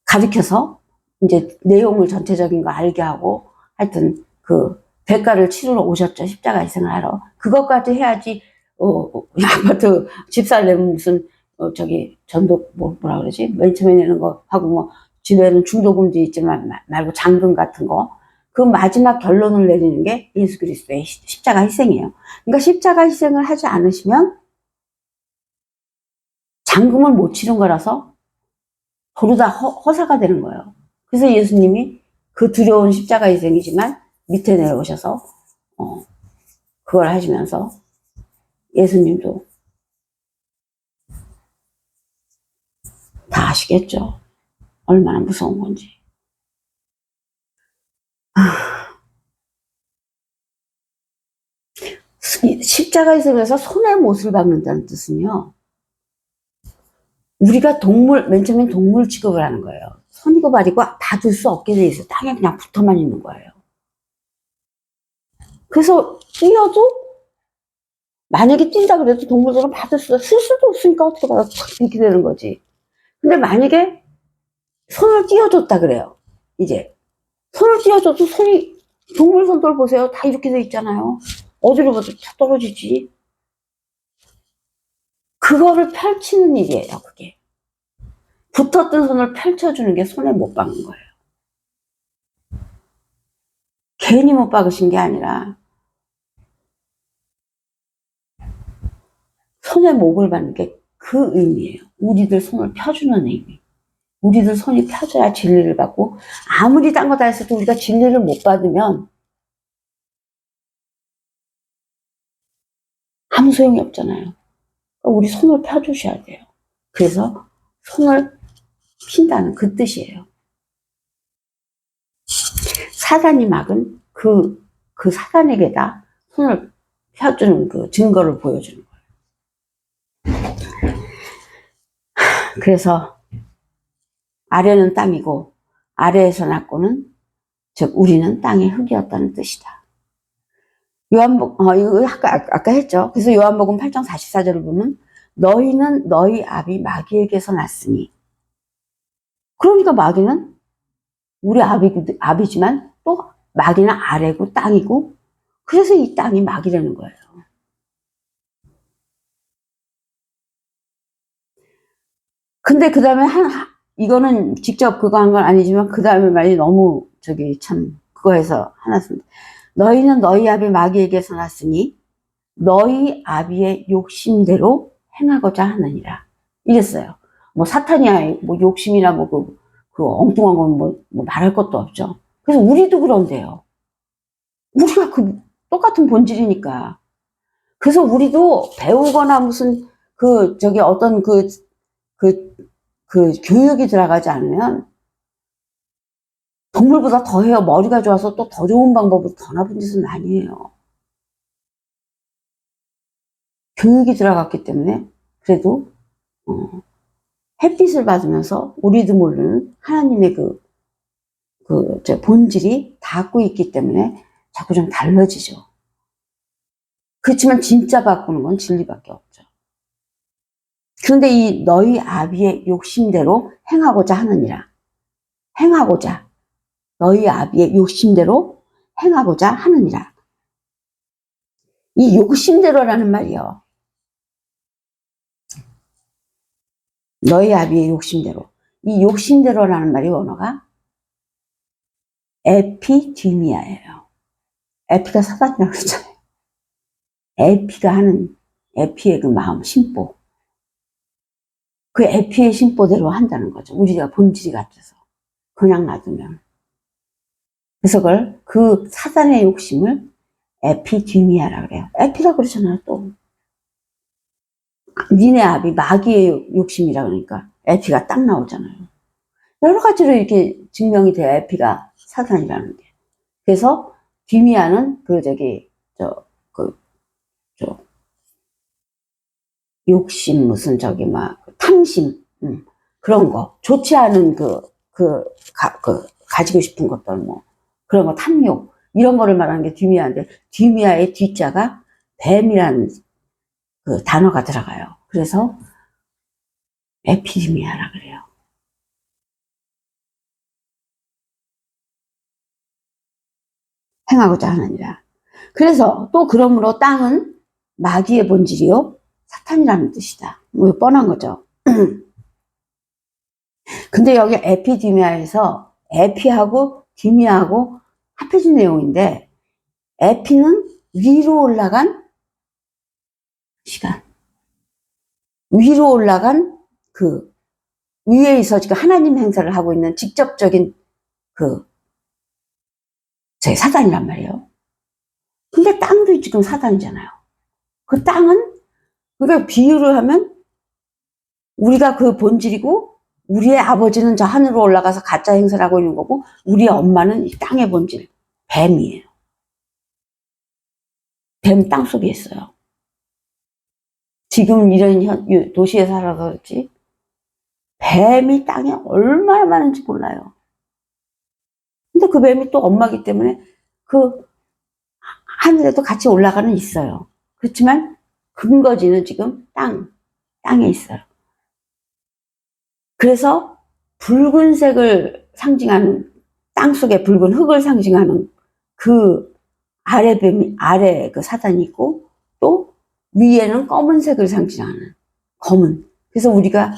가르쳐서 이제 내용을 전체적인 거 알게 하고, 하여튼 그 대가를 치르러 오셨죠. 십자가 희생을 하러. 그것까지 해야지. 아파트 집 살려면 무슨 전독 뭐라 그러지? 맨 처음에 내는 거 하고, 뭐 집에는 중도금지 있지만 말고 잔금 같은 거. 그 마지막 결론을 내리는 게 예수 그리스도의 십자가 희생이에요. 그러니까 십자가 희생을 하지 않으시면 잔금을 못 치른 거라서 도로다 허사가 되는 거예요. 그래서 예수님이 그 두려운 십자가 희생이지만 밑에 내려오셔서 그걸 하시면서, 예수님도 다 아시겠죠. 얼마나 무서운 건지. 십자가 희생에서 손에 못을 박는다는 뜻은요, 우리가 맨 처음엔 동물 취급을 하는 거예요. 손이고 발이고 다 들 수 없게 돼 있어요. 땅에 그냥 붙어만 있는 거예요. 그래서 뛰어도, 만약에 뛴다 그래도 동물들은 쓸 수도 없으니까 어떻게 받아, 이렇게 되는 거지. 근데 만약에 손을 띄워줬다 그래요. 이제 손을 띄워줘도 동물 손들 보세요. 다 이렇게 돼 있잖아요. 어디로 봐도 다 떨어지지. 그거를 펼치는 일이에요. 그게 붙었던 손을 펼쳐주는 게 손에 못 박는 거예요. 괜히 못 박으신 게 아니라 손에 목을 박는 게 그 의미예요. 우리들 손을 펴주는 의미. 우리들 손이 펴져야 진리를 받고, 아무리 딴 거 다 했어도 우리가 진리를 못 받으면 아무 소용이 없잖아요. 그러니까 우리 손을 펴주셔야 돼요. 그래서 손을 핀다는 그 뜻이에요. 사단이 막은 그 사단에게다 손을 펴주는 그 증거를 보여주는 거예요. 그래서 아래는 땅이고 아래에서 났고는, 즉 우리는 땅의 흙이었다는 뜻이다. 이거 아까 했죠. 그래서 요한복음 8장 44절을 보면, 너희는 너희 아비 마귀에게서 났으니. 그러니까 마귀는 우리 아비지만 또 마귀는 아래고 땅이고, 그래서 이 땅이 마귀라는 거예요. 근데 그 다음에 이거는 직접 그거 한 건 아니지만 그 다음에 말이 너무 그거에서 하나 씁니다. 너희는 너희 아비 마귀에게서 났으니 너희 아비의 욕심대로 행하고자 하느니라. 이랬어요. 뭐 사탄이야, 뭐 욕심이나 그 엉뚱한 건 뭐 말할 것도 없죠. 그래서 우리도 그런데요. 우리가 똑같은 본질이니까. 그래서 우리도 배우거나 무슨 저기 어떤 교육이 들어가지 않으면 동물보다 더 해요. 머리가 좋아서 또 더 좋은 방법으로 더 나쁜 짓은 많이 해요. 교육이 들어갔기 때문에 그래도 햇빛을 받으면서 우리도 모르는 하나님의 저 본질이 닿고 있기 때문에 자꾸 좀 달라지죠. 그렇지만 진짜 바꾸는 건 진리밖에 없죠. 그런데 이 너희 아비의 욕심대로 행하고자 하느니라. 행하고자. 너희 아비의 욕심대로 행하고자 하느니라. 이 욕심대로라는 말이요. 너희 아비의 욕심대로. 이 욕심대로라는 말이 원어가 에피디미아예요. 에피가 사단이라고 그랬잖아요. 에피가 하는, 에피의 그 마음, 심보. 그 에피의 심보대로 한다는 거죠. 우리가 본질이 같아서. 그냥 놔두면. 그래서 그 사단의 욕심을 에피디미아라 그래요. 에피라 그러잖아요, 또. 니네 아비, 마귀의 욕심이라 그러니까 에피가 딱 나오잖아요. 여러 가지로 이렇게 증명이 돼요, 에피가 사단이라는 게. 그래서 디미아는 욕심, 무슨 탐심, 그런 거. 좋지 않은 가지고 싶은 것들, 그런 거, 탐욕. 이런 거를 말하는 게 디미아인데, 디미아의 뒤자가 뱀이라는 그 단어가 들어가요. 그래서 에피디미아라 그래요. 행하고자 하느니라. 그래서 또 그러므로 땅은 마귀의 본질이요 사탄이라는 뜻이다. 뻔한 거죠. 근데 여기 에피디미아에서 에피하고 디미아하고 합해진 내용인데, 에피는 위로 올라간 시간, 위로 올라간 위에 있어 지금 하나님 행사를 하고 있는 직접적인 제 사단이란 말이에요. 근데 땅도 지금 사단이잖아요. 그 땅은, 그러니까 비유를 하면 우리가 그 본질이고, 우리의 아버지는 저 하늘로 올라가서 가짜 행사를 하고 있는 거고, 우리의 엄마는 이 땅의 본질, 뱀이에요. 뱀 땅속에 있어요. 지금 이런 도시에 살아서 그렇지 뱀이 땅에 얼마나 많은지 몰라요. 근데 그 뱀이 또 엄마기 때문에 하늘에도 같이 올라가는 있어요. 그렇지만 근거지는 지금 땅에 있어요. 그래서 붉은색을 상징하는, 땅속에 붉은 흙을 상징하는 그 아래 그 사단이 있고, 또 위에는 검은색을 상징하는 검은. 그래서 우리가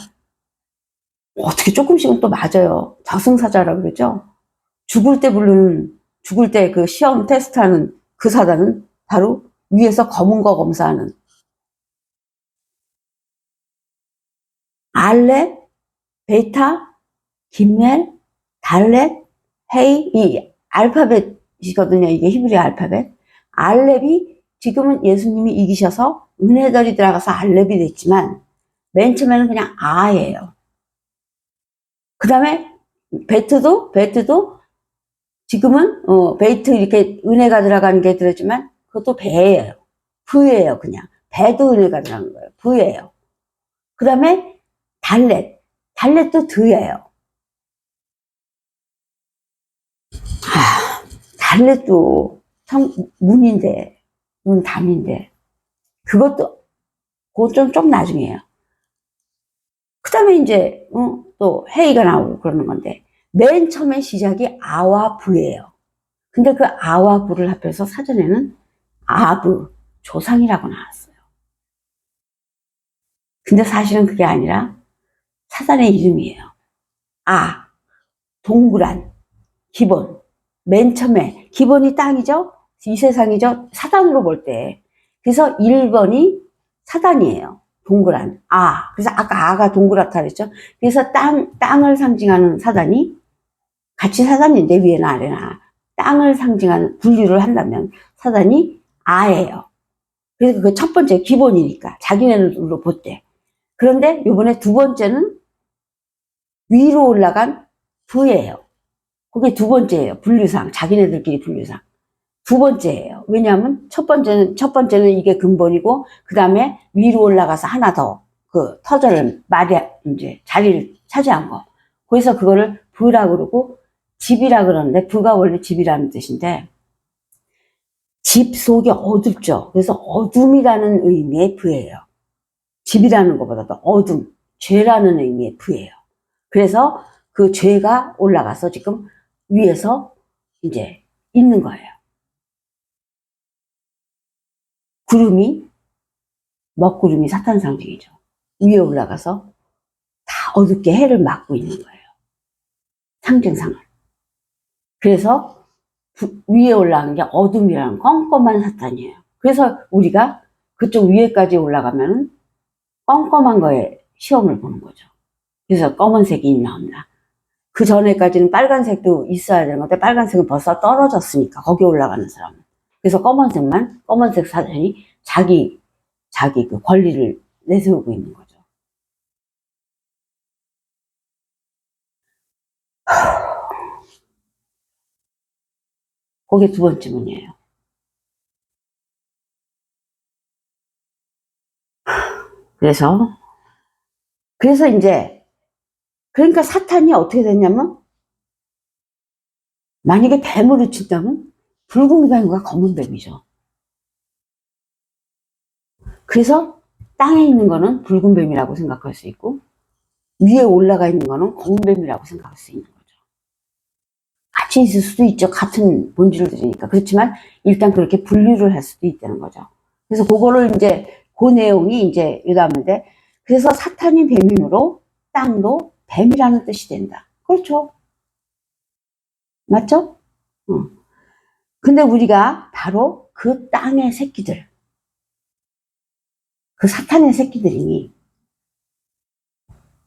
어떻게 조금씩은 또 맞아요. 저승사자라고 그러죠. 죽을 때 그 시험 테스트하는 그 사단은 바로 위에서 검은 거 검사하는 알렙, 베타, 김멜, 달렛, 헤이, 이 알파벳이거든요. 이게 히브리 알파벳. 알렙이 지금은 예수님이 이기셔서 은혜들이 들어가서 알렙이 됐지만, 맨 처음에는 그냥 아예요. 그 다음에 베트도 지금은 베이트 이렇게 은혜가 들어가는 게 들었지만 그것도 배예요. 부예요. 그냥 배도 은혜가 들어가는 거예요. 부예요. 그 다음에 달렛도 드예요. 달렛도 참 문인데, 문담인데, 그것도 좀 나중이에요. 그 다음에 이제 또 헤이가 나오고 그러는 건데, 맨 처음에 시작이 아와 부예요. 근데 그 아와 부를 합해서 사전에는 아브, 조상이라고 나왔어요. 근데 사실은 그게 아니라 사단의 이름이에요. 동그란 기본, 맨 처음에 기본이 땅이죠. 이 세상이죠. 사단으로 볼 때. 그래서 1번이 사단이에요. 동그란 그래서 아까 아가 동그랗다 그랬죠. 그래서 땅을 상징하는 사단이, 같이 사단인데 위에나 아래나 땅을 상징하는, 분류를 한다면 사단이 아예요. 그래서 그 첫 번째 기본이니까 자기네들로 볼 때 그런데 요번에 두 번째는 위로 올라간 부예요. 그게 두 번째예요. 분류상. 자기네들끼리 분류상. 두 번째예요. 왜냐하면 첫 번째는 이게 근본이고, 그 다음에 위로 올라가서 하나 더, 그 터전을, 이제 자리를 차지한 거. 그래서 그거를 부라 그러고, 집이라 그러는데, 부가 원래 집이라는 뜻인데, 집 속이 어둡죠. 그래서 어둠이라는 의미의 부예요. 집이라는 것보다도 어둠, 죄라는 의미의 부예요. 그래서 그 죄가 올라가서 지금 위에서 이제 있는 거예요. 구름이, 먹구름이 사탄 상징이죠. 위에 올라가서 다 어둡게 해를 막고 있는 거예요. 상징상을. 그래서 위에 올라가는 게 어둠이라는 껌껌한 사탄이에요. 그래서 우리가 그쪽 위에까지 올라가면 껌껌한 거에 시험을 보는 거죠. 그래서 검은색이 있나 없나. 그 전에까지는 빨간색도 있어야 되는 건데 빨간색은 벌써 떨어졌으니까 거기 올라가는 사람은. 그래서 검은색 사탄이 자기 그 권리를 내세우고 있는 거죠. 그게 두 번째 문이에요. 그래서 이제 그러니까 사탄이 어떻게 됐냐면 만약에 뱀으로 친다면 붉은 뱀과 검은 뱀이죠. 그래서 땅에 있는 거는 붉은 뱀이라고 생각할 수 있고 위에 올라가 있는 거는 검은 뱀이라고 생각할 수 있는 거죠. 같이 있을 수도 있죠. 같은 본질을 들으니까. 그렇지만 일단 그렇게 분류를 할 수도 있다는 거죠. 그래서 그거를 이제 그 내용이 이제 유다문데 그래서 사탄이 뱀이므로 땅도 뱀이라는 뜻이 된다. 그렇죠. 맞죠? 근데 우리가 바로 그 땅의 새끼들, 그 사탄의 새끼들이니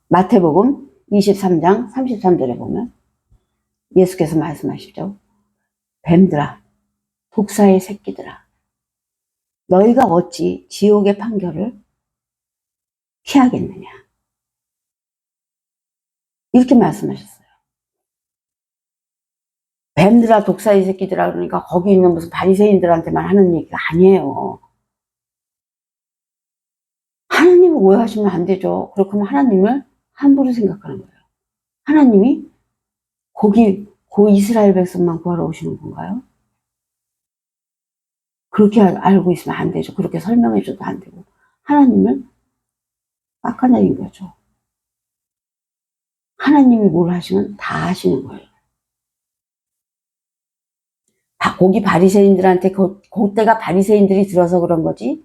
마태복음 23장 33절에 보면 예수께서 말씀하시죠. 뱀들아, 독사의 새끼들아, 너희가 어찌 지옥의 판결을 피하겠느냐. 이렇게 말씀하셨어요. 뱀들아, 독사의 새끼들아 그러니까 거기 있는 무슨 바리새인들한테만 하는 얘기가 아니에요. 하나님을 오해하시면 안 되죠. 그렇게 하나님을 함부로 생각하는 거예요. 하나님이 거기 그 이스라엘 백성만 구하러 오시는 건가요? 그렇게 알고 있으면 안 되죠. 그렇게 설명해줘도 안 되고 하나님을 깎아내린 거죠. 하나님이 뭘 하시면 다 하시는 거예요. 거기 바리새인들한테 그때가 바리새인들이 들어서 그런 거지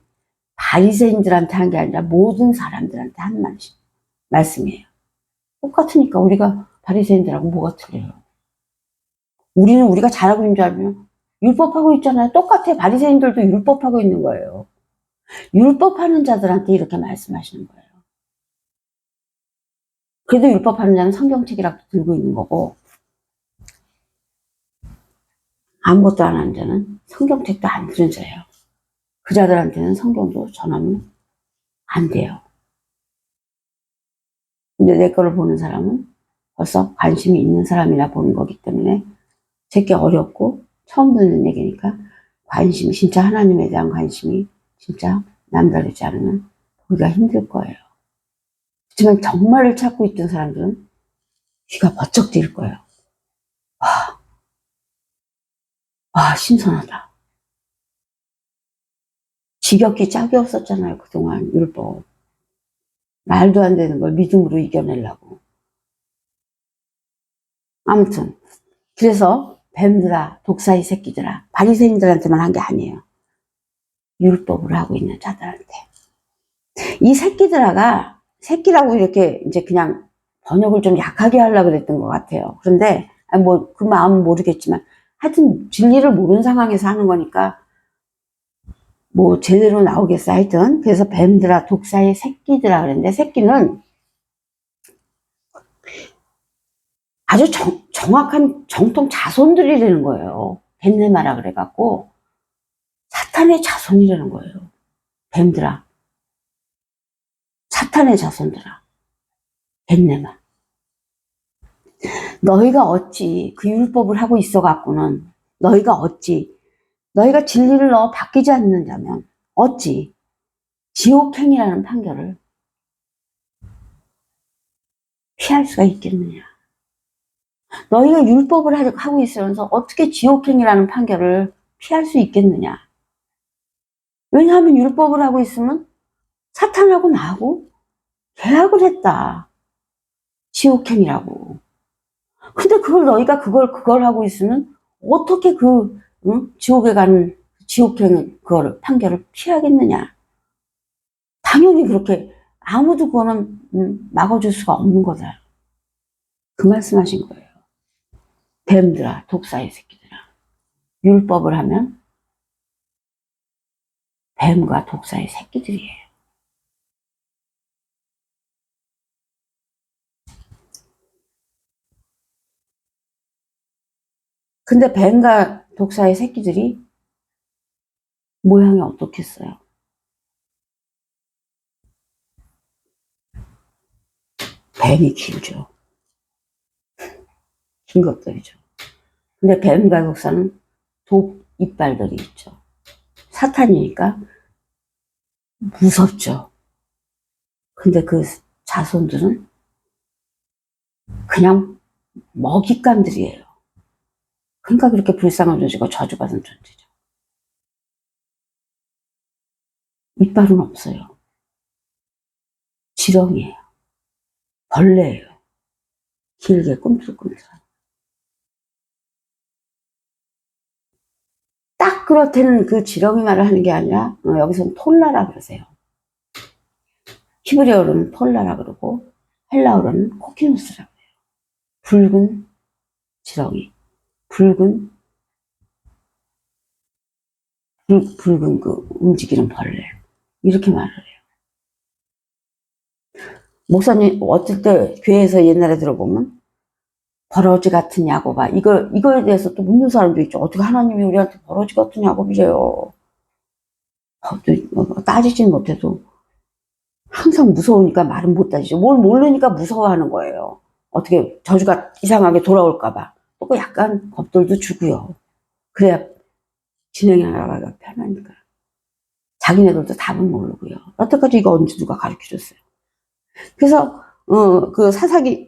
바리새인들한테 한 게 아니라 모든 사람들한테 한 말씀이에요. 똑같으니까 우리가 바리새인들하고 뭐가 틀려요? 우리는 우리가 잘하고 있는 줄 알면 율법하고 있잖아요. 똑같아. 바리새인들도 율법하고 있는 거예요. 율법하는 자들한테 이렇게 말씀하시는 거예요. 그래도 율법하는 자는 성경책이라도 들고 있는 거고 아무것도 안 하는 자는 성경책도 안 들은 자예요. 그 자들한테는 성경도 전하면 안 돼요. 근데 내 거를 보는 사람은 벌써 관심이 있는 사람이나 보는 거기 때문에 제게 어렵고 처음 듣는 얘기니까 관심이 진짜 하나님에 대한 관심이 진짜 남다르지 않으면 보기가 힘들 거예요. 하지만 정말을 찾고 있던 사람들은 귀가 번쩍 뜨일 거예요. 와, 신선하다. 지겹기 짝이 없었잖아요, 그동안 율법. 말도 안 되는 걸 믿음으로 이겨내려고. 아무튼 그래서 뱀들아, 독사의 새끼들아, 바리새인들한테만 한 게 아니에요. 율법을 하고 있는 자들한테. 이 새끼들아가 새끼라고 이렇게 이제 그냥 번역을 좀 약하게 하려고 그랬던 것 같아요. 그런데 뭐 그 마음은 모르겠지만 하여튼 진리를 모르는 상황에서 하는 거니까 뭐 제대로 나오겠어 하여튼. 그래서 뱀들아, 독사의 새끼들아 그랬는데 새끼는 아주 정확한 정통 자손들이라는 거예요. 벤네마라 그래갖고 사탄의 자손이라는 거예요. 뱀들아. 사탄의 자손들아, 겟네마, 너희가 어찌 그 율법을 하고 있어 갖고는 너희가 진리를 너 바뀌지 않는다면 어찌 지옥행이라는 판결을 피할 수가 있겠느냐. 너희가 율법을 하고 있으면서 어떻게 지옥행이라는 판결을 피할 수 있겠느냐. 왜냐하면 율법을 하고 있으면 사탄하고 나하고 계약을 했다. 지옥행이라고. 근데 너희가 그걸 하고 있으면 어떻게 지옥에 가는 지옥행 판결을 피하겠느냐. 당연히 그렇게 아무도 그거는 막아줄 수가 없는 거다. 그 말씀하신 거예요. 뱀들아, 독사의 새끼들아. 율법을 하면 뱀과 독사의 새끼들이에요. 근데 뱀과 독사의 새끼들이 모양이 어떻겠어요? 뱀이 길죠. 긴 것들이죠. 근데 뱀과 독사는 독 이빨들이 있죠. 사탄이니까 무섭죠. 근데 그 자손들은 그냥 먹잇감들이에요. 그러니까 그렇게 불쌍한 존재고 저주받은 존재죠. 이빨은 없어요. 지렁이에요. 벌레예요. 길게 꿈틀꿈틀한. 딱 그렇다는 그 지렁이 말을 하는 게 아니라 여기서는 톨라라 그러세요. 히브리어로는 톨라라 그러고 헬라어로는 코키누스라고 해요. 붉은 지렁이, 붉은 그 움직이는 벌레, 이렇게 말을 해요. 목사님 어떨 때 교회에서 옛날에 들어보면 버러지 같은 야곱아, 이거에 대해서 또 묻는 사람도 있죠. 어떻게 하나님이 우리한테 버러지 같은 야곱이래요. 따지진 못해도 항상 무서우니까 말은 못 따지죠. 뭘 모르니까 무서워하는 거예요. 어떻게 저주가 이상하게 돌아올까봐. 또 약간 겁들도 주고요. 그래야 진행하기가 편하니까. 자기네들도 답은 모르고요. 여태까지 이거 언제 누가 가르쳐줬어요. 그래서 그 사사기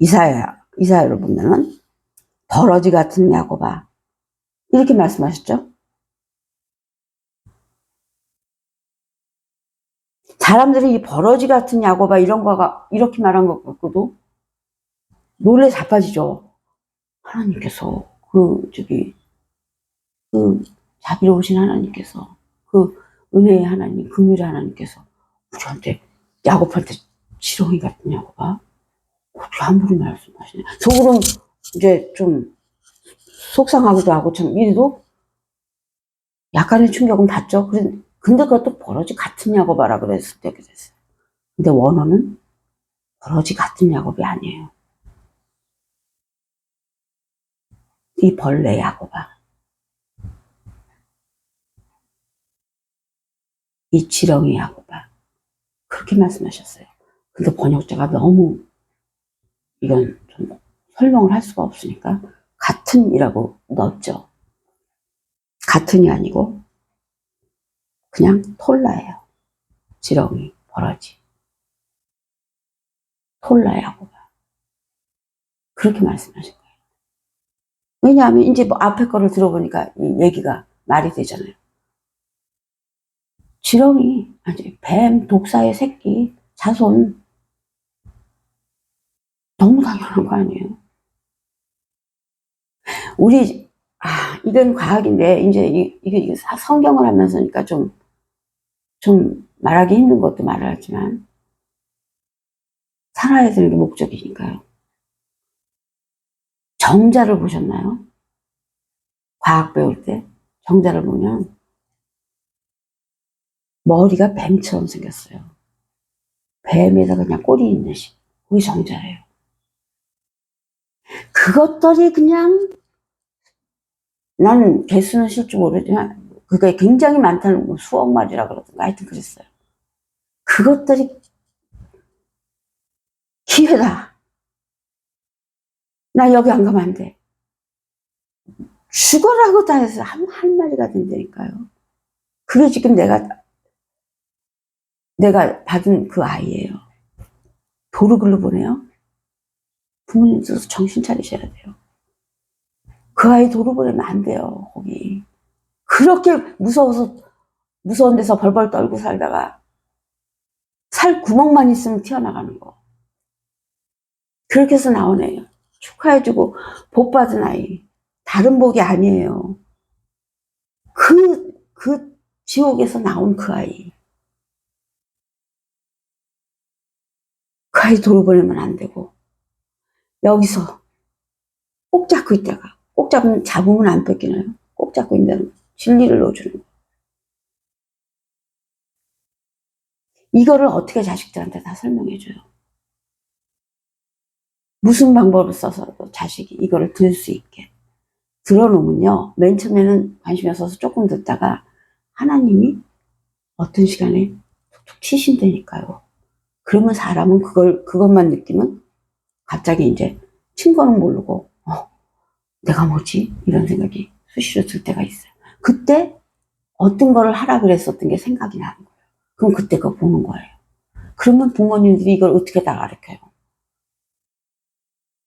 이사야로 보면은 버러지 같은 야곱아, 이렇게 말씀하셨죠. 사람들이 이 버러지 같은 야곱아 이런 거가 이렇게 말한 것 같고도 놀래 자빠지죠. 하나님께서 그 자비로우신 하나님께서, 그 은혜의 하나님, 긍휼의 하나님께서 우리한테 야곱한테 지렁이 같은 야곱아 어떻게 함부로 말씀하시네. 속으로는 이제 좀 속상하기도 하고 참 이래도 약간의 충격은 받죠. 근데 그것도 버러지 같은 야곱아라 그랬을 때 그랬어요. 근데 원어는 버러지 같은 야곱이 아니에요. 이 벌레 야곱아, 이 지렁이 야곱아, 그렇게 말씀하셨어요. 근데 번역자가 너무 이건 좀 설명을 할 수가 없으니까 같은이라고 넣었죠. 같은이 아니고 그냥 톨라예요. 지렁이, 버러지, 톨라 야곱아, 그렇게 말씀하신 거예요. 왜냐하면 이제 뭐 앞에 거를 들어보니까 이 얘기가 말이 되잖아요. 지렁이, 아니 뱀, 독사의 새끼, 자손, 너무 당연한 거 아니에요? 이건 과학인데, 이제 이게 성경을 하면서니까 좀 말하기 힘든 것도 말을 하지만, 살아야 되는 게 목적이니까요. 정자를 보셨나요? 과학 배울 때, 정자를 보면, 머리가 뱀처럼 생겼어요. 뱀에다가 그냥 꼬리 있는 그게 정자예요. 그것들이 그냥, 나는 개수는 실줄 모르지만 그게 굉장히 많다는 거, 수억 마리라 그러던가 하여튼 그랬어요. 그것들이 기회다. 나 여기 안 가면 안 돼. 죽어라고 다 해서 한 마리가 된다니까요. 그게 지금 내가 받은 그 아이예요. 도르글로 보내요. 부모님도 정신 차리셔야 돼요. 그 아이 도로 보내면 안 돼요. 거기 그렇게 무서운 데서 벌벌 떨고 살다가 살 구멍만 있으면 튀어나가는 거. 그렇게 해서 나온 애예요. 축하해주고 복 받은 아이. 다른 복이 아니에요. 그 지옥에서 나온 그 아이. 그 아이 도로 보내면 안 되고, 여기서 꼭 잡고 있다가, 잡으면 안 뺏기나요? 꼭 잡고 있는 진리를 넣어주는 거. 이거를 어떻게 자식들한테 다 설명해줘요? 무슨 방법을 써서 자식이 이거를 들을 수 있게. 들어놓으면요, 맨 처음에는 관심이 없어서 조금 듣다가 하나님이 어떤 시간에 툭툭 치신다니까요. 그러면 사람은 그것만 느끼면 갑자기 이제 친구는 모르고, 내가 뭐지? 이런 생각이 수시로 들 때가 있어요. 그때 어떤 거를 하라 그랬었던 게 생각이 나는 거예요. 그럼 그때 그거 보는 거예요. 그러면 부모님들이 이걸 어떻게 다 가르쳐요?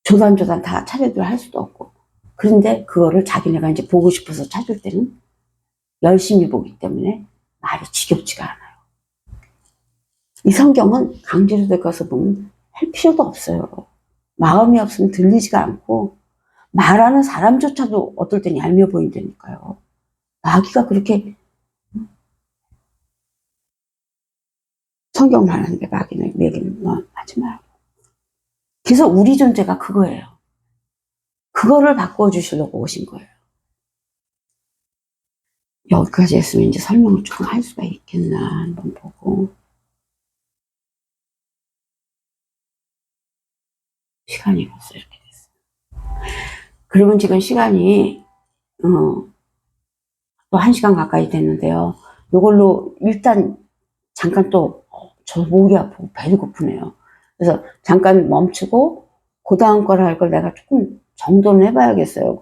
조단조단 다 차례대로 할 수도 없고. 그런데 그거를 자기네가 이제 보고 싶어서 찾을 때는 열심히 보기 때문에 말이 지겹지가 않아요. 이 성경은 강제로 들어가서 보면 할 필요도 없어요. 마음이 없으면 들리지가 않고, 말하는 사람조차도 어떨 땐 얄미워 보인다니까요. 마귀가 그렇게, 성경을 하는데 마귀는 내기는 하지 말고. 그래서 우리 존재가 그거예요. 그거를 바꿔주시려고 오신 거예요. 여기까지 했으면 이제 설명을 조금 할 수가 있겠나 한번 보고. 시간이 벌써 이렇게 됐어요. 그러면 지금 시간이 또 1시간 가까이 됐는데요. 요걸로 일단 잠깐 또 저 목이 아프고 배도 고프네요. 그래서 잠깐 멈추고 그 다음 걸 할 걸 내가 조금 정돈을 해봐야겠어요.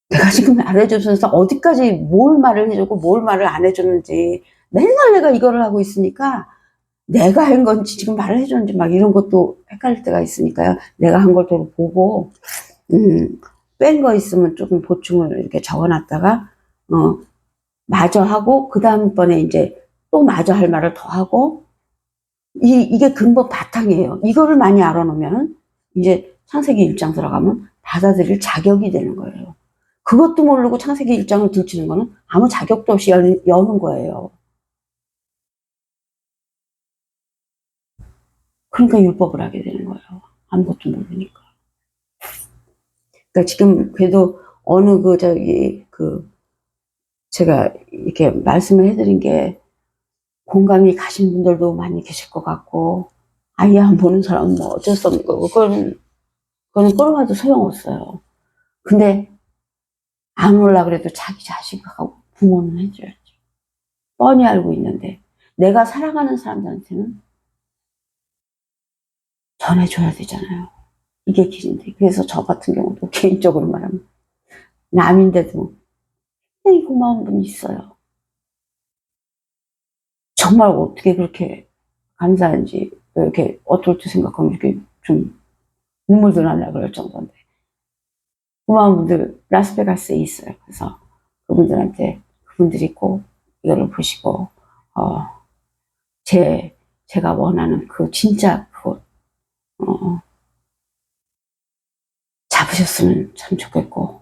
내가 지금 말해주면서 어디까지 뭘 말을 해주고 뭘 말을 안 해줬는지, 맨날 내가 이거를 하고 있으니까 내가 한 건지 지금 말을 해줬는지 막 이런 것도 헷갈릴 때가 있으니까요. 내가 한 걸 또 보고 뺀 거 있으면 조금 보충을 이렇게 적어놨다가 마저 하고, 그 다음번에 이제 또 마저 할 말을 더 하고, 이게 근본 바탕이에요. 이거를 많이 알아놓으면 이제 창세기 1장 들어가면 받아들일 자격이 되는 거예요. 그것도 모르고 창세기 1장을 들추는 거는 아무 자격도 없이 여는 거예요. 그러니까 율법을 하게 되는 거예요. 아무것도 모르니까. 그러니까 지금 그래도 어느 제가 이렇게 말씀을 해드린 게 공감이 가신 분들도 많이 계실 것 같고, 아예 안 보는 사람은 뭐 어쩔 수 없는 거고, 그거는 끌어와도 소용없어요. 근데 안 올라 그래도 자기 자식하고 부모는 해줘야지. 뻔히 알고 있는데 내가 사랑하는 사람들한테는 전해줘야 되잖아요. 이게 길인데. 그래서 저 같은 경우도 개인적으로 말하면 남인데도 굉장히 고마운 분이 있어요. 정말 어떻게 그렇게 감사한지, 이렇게 어떨 때 생각하면 이렇게 좀 눈물도 나려 그럴 정도인데, 고마운 분들 라스베가스에 있어요. 그래서 그분들이 꼭 이거를 보시고 제가 원하는 그 진짜 그거 잡으셨으면 참 좋겠고,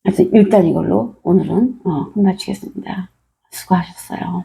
하여튼 일단 이걸로 오늘은 끝마치겠습니다. 수고하셨어요.